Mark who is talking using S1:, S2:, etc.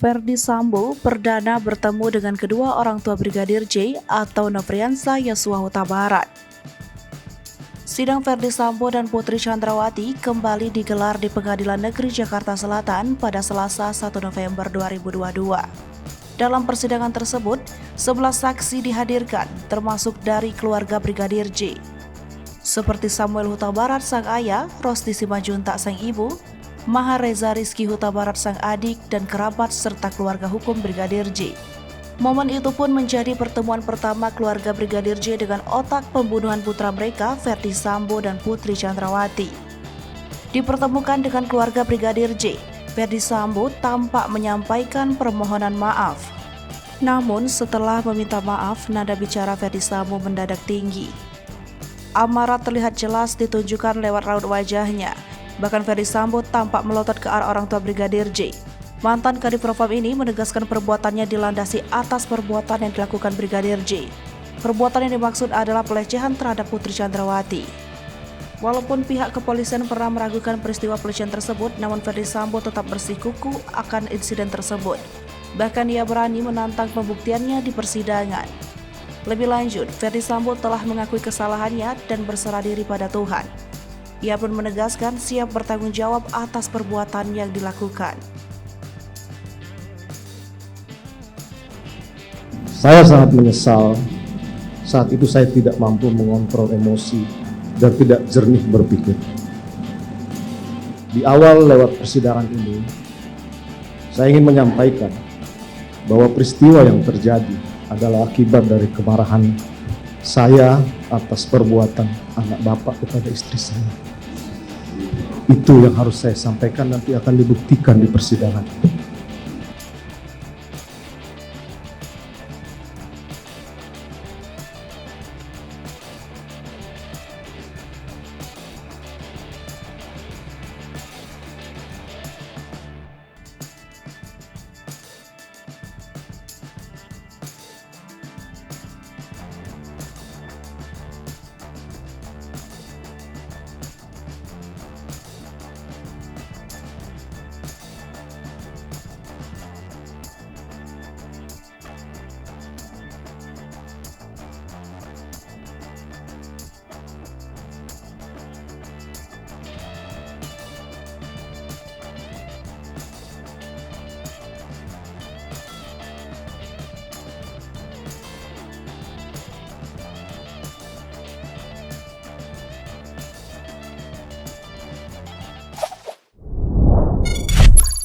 S1: Ferdy Sambo perdana bertemu dengan kedua orang tua Brigadir J atau Nofriansah Yosua Huta Barat. Sidang Ferdy Sambo dan Putri Chandrawati kembali digelar di Pengadilan Negeri Jakarta Selatan pada Selasa 1 November 2022. Dalam persidangan tersebut, 11 saksi dihadirkan, termasuk dari keluarga Brigadir J, seperti Samuel Huta Barat sang ayah, Rosti Simanjuntak sang ibu, Mahareza Rizky Huta Barat sang adik, dan kerabat serta keluarga hukum Brigadir J. Momen itu pun menjadi pertemuan pertama keluarga Brigadir J dengan otak pembunuhan putra mereka, Ferdy Sambo dan Putri Chandrawati. Dipertemukan dengan keluarga Brigadir J, Ferdy Sambo tampak menyampaikan permohonan maaf. Namun setelah meminta maaf, nada bicara Ferdy Sambo mendadak tinggi. Amarah terlihat jelas ditunjukkan lewat raut wajahnya. Bahkan Ferdy Sambo tampak melotot ke arah orang tua Brigadir J. Mantan Kadif Propam ini menegaskan perbuatannya dilandasi atas perbuatan yang dilakukan Brigadir J. Perbuatan yang dimaksud adalah pelecehan terhadap Putri Chandrawati. Walaupun pihak kepolisian pernah meragukan peristiwa pelecehan tersebut, namun Ferdy Sambo tetap bersikukuh akan insiden tersebut. Bahkan ia berani menantang pembuktiannya di persidangan. Lebih lanjut, Ferdy Sambo telah mengakui kesalahannya dan berserah diri pada Tuhan. Ia pun menegaskan siap bertanggung jawab atas perbuatan yang dilakukan.
S2: Saya sangat menyesal saat itu saya tidak mampu mengontrol emosi dan tidak jernih berpikir. Di awal lewat persidangan ini, saya ingin menyampaikan bahwa peristiwa yang terjadi adalah akibat dari kemarahan saya atas perbuatan anak bapak kepada istri saya. Itu yang harus saya sampaikan, nanti akan dibuktikan di persidangan.